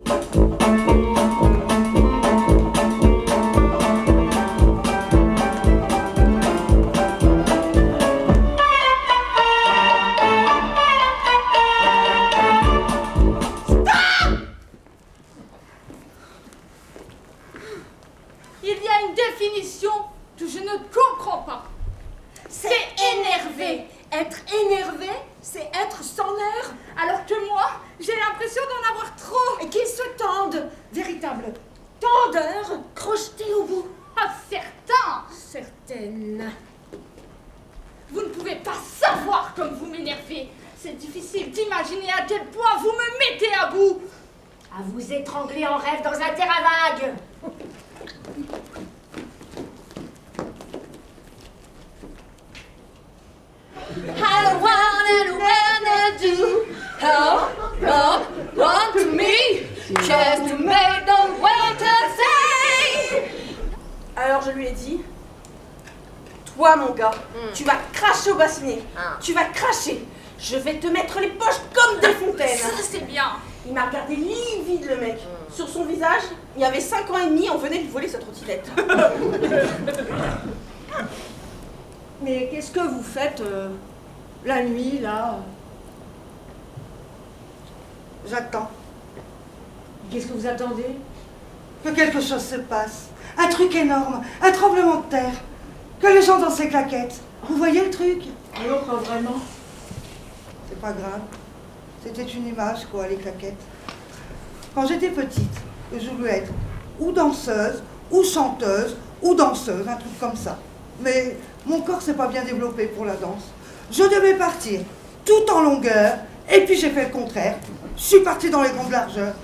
Il y a une définition que je ne comprends pas. C'est énervé. Être énervé, c'est être sans nerfs. Alors que moi, j'ai l'impression d'en avoir trop. Et qu'ils se tendent, véritable tendeur, crocheté au bout. Ah, certains. Certaines. Vous ne pouvez pas savoir comme vous m'énervez. C'est difficile d'imaginer à quel point vous me mettez à bout. À vous étrangler en rêve dans un terrain vague. I wanna do want to me, just to make the winter say. Alors je lui ai dit, toi mon gars, tu vas cracher au bassinet, tu vas cracher, je vais te mettre les poches comme des fontaines. Ça c'est bien. Il m'a regardé livide le mec. Sur son visage, il y avait 5 ans et demi, on venait de lui voler sa trottinette. Mais qu'est-ce que vous faites la nuit, là? J'attends Qu'est-ce que vous attendez? que quelque chose se passe. Un truc énorme, un tremblement de terre. Que les gens dansent les claquettes. Vous voyez le truc? Non, pas vraiment. C'est pas grave. C'était une image, quoi, les claquettes. Quand j'étais petite, je voulais être ou danseuse, ou chanteuse, ou danseuse, un truc comme ça. Mais mon corps s'est pas bien développé pour la danse. Je devais partir tout en longueur, et puis j'ai fait le contraire. Je suis partie dans les grandes largeurs.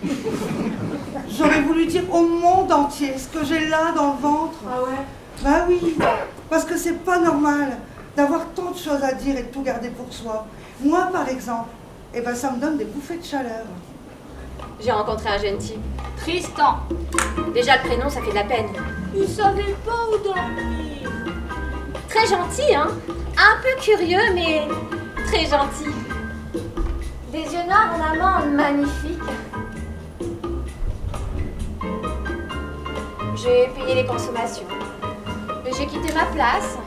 J'aurais voulu dire au monde entier ce que j'ai là dans le ventre. Ah ouais? Ben oui, parce que c'est pas normal d'avoir tant de choses à dire et de tout garder pour soi. Moi, par exemple, eh ben, ça me donne des bouffées de chaleur. J'ai rencontré un jeune type. Tristan, Déjà, le prénom, ça fait de la peine. il savait pas où dormir. Très gentil, hein? Un peu curieux, mais très gentil. Des yeux noirs en amande magnifiques. J'ai payé les consommations. J'ai quitté ma place,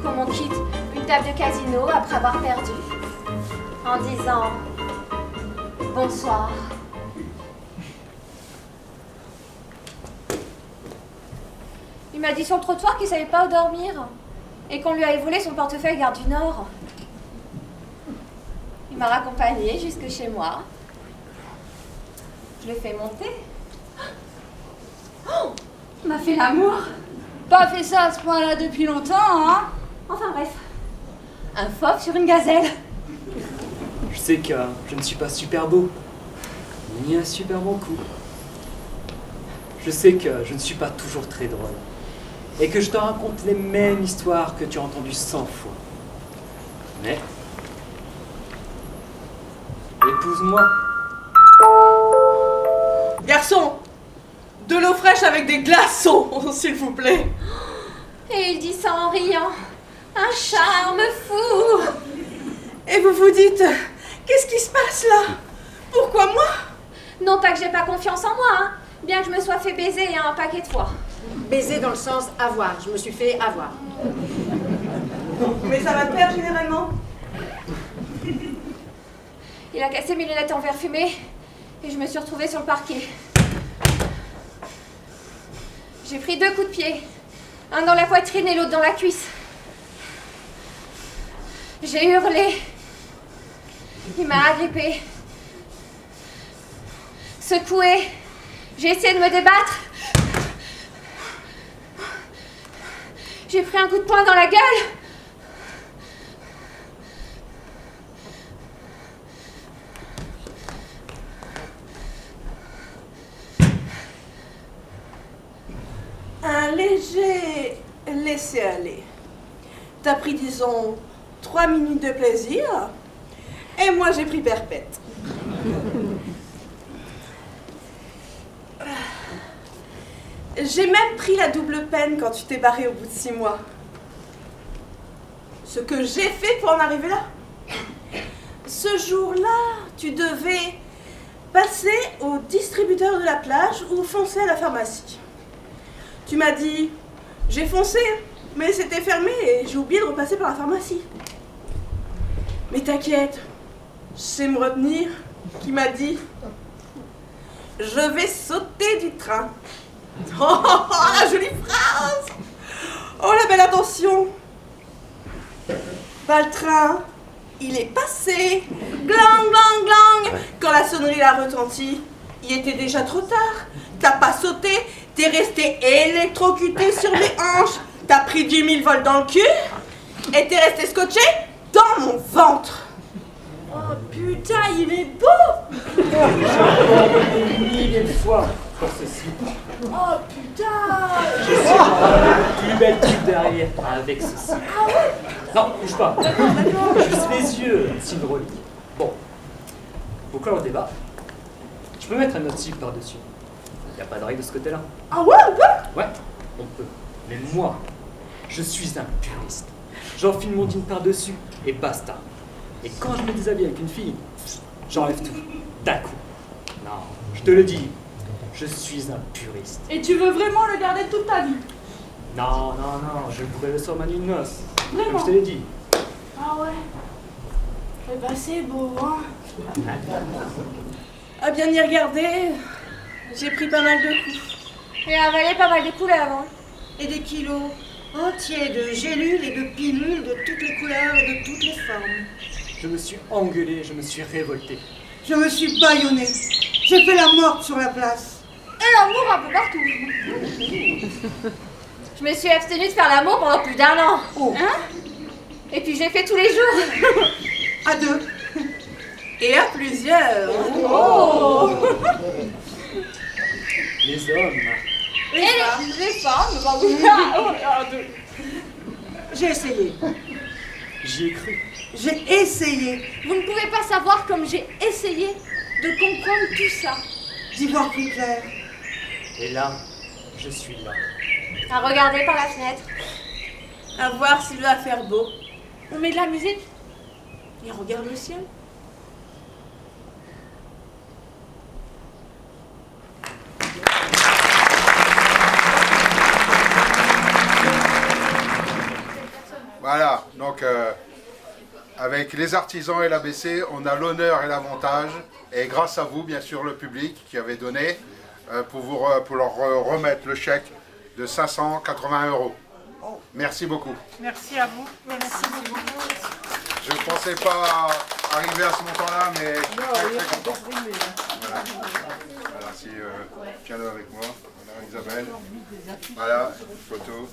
comme on quitte une table de casino après avoir perdu, en disant bonsoir. Il m'a dit sur le trottoir qu'il savait pas où dormir et qu'on lui avait volé son portefeuille gare du Nord. Il m'a raccompagnée jusque chez moi. Je l'ai fait monter. Oh, il m'a fait l'amour. Pas fait ça à ce point-là depuis longtemps, hein? Enfin bref, un fauve sur une gazelle. Je sais que je ne suis pas super beau, ni un super bon coup. Je sais que je ne suis pas toujours très drôle, et que je te raconte les mêmes histoires que tu as entendues 100 fois. Mais, épouse-moi. Garçon, de l'eau fraîche avec des glaçons, s'il vous plaît. Et il dit ça en riant. Un charme fou. Et vous vous dites, qu'est-ce qui se passe là? Pourquoi moi? Non pas que j'ai pas confiance en moi, hein, bien que je me sois fait baiser un paquet de fois. Baiser dans le sens avoir. Je me suis fait avoir. Mais ça va te faire généralement. Il a cassé mes lunettes en verre fumé et je me suis retrouvée sur le parquet. J'ai pris 2 coups de pied, un dans la poitrine et l'autre dans la cuisse. J'ai hurlé. Il m'a agrippée. Secouée. J'ai essayé de me débattre. J'ai pris un coup de poing dans la gueule. Un léger laisser-aller. T'as pris, disons, 3 minutes de plaisir, et moi j'ai pris perpète. J'ai même pris la double peine quand tu t'es barré au bout de 6 mois. Ce que j'ai fait pour en arriver là. Ce jour-là, tu devais passer au distributeur de la plage ou foncer à la pharmacie. Tu m'as dit, j'ai foncé, mais c'était fermé et j'ai oublié de repasser par la pharmacie. Mais t'inquiète, je sais me retenir. Qui m'a dit, je vais sauter du train. Oh, la jolie phrase! Oh, la belle attention! Bah, le train, il est passé. Glang, glang, glang. Quand la sonnerie a retenti, il était déjà trop tard. T'as pas sauté, t'es resté électrocuté sur les hanches. T'as pris 10 000 volts dans le cul et t'es resté scotché dans mon ventre. Oh putain, il est beau! Une millième fois pour ceci. Oh putain! Je suis le plus bel truc derrière avec ceci. Non, bouge pas. Juste les yeux, signe relique. Bon, pour clore le débat, je peux mettre un autre cible par-dessus. Il n'y a pas de règle de ce côté-là. Ah ouais, on peut? Ouais, on peut. Mais moi, je suis un puriste. J'enfile mon jean par-dessus et basta. Et quand je me déshabille avec une fille, j'enlève tout, d'un coup. Non, je te le dis, je suis un puriste. Et tu veux vraiment le garder toute ta vie? Non, non, non, je pourrais le sur ma nuit de noces. Vraiment? Comme je te l'ai dit. Ah ouais. Eh ben c'est beau, hein? À bien y regarder, j'ai pris pas mal de coups. J'ai avalé pas mal de couleurs, hein. Et des kilos entiers de gélules et de pilules de toutes les couleurs et de toutes les formes. Je me suis engueulé, je me suis révolté. Je me suis bâillonnée. J'ai fait la morte sur la place. Et l'amour un peu partout. Je me suis abstenue de faire l'amour pendant plus d'1 an. Oh, Et puis j'ai fait tous les jours. à deux. Et à plusieurs. Les hommes, Et les femmes, bah oui. J'ai essayé. j'y ai cru. J'ai essayé Vous ne pouvez pas savoir comme j'ai essayé de comprendre tout ça. d'y voir plus clair. Et là, je suis là. À regarder par la fenêtre. À voir s'il va faire beau. On met de la musique? Et regarde le ciel. Voilà, donc avec les artisans et l'ABC, on a l'honneur et l'avantage, et grâce à vous, bien sûr, le public qui avait donné, pour leur remettre le chèque de 580 €. Merci beaucoup. Merci à vous. Merci beaucoup. Je ne pensais pas arriver à ce montant-là, mais je suis très content. Voilà, voilà si piano avec moi. Voilà, Isabelle. Voilà, photo.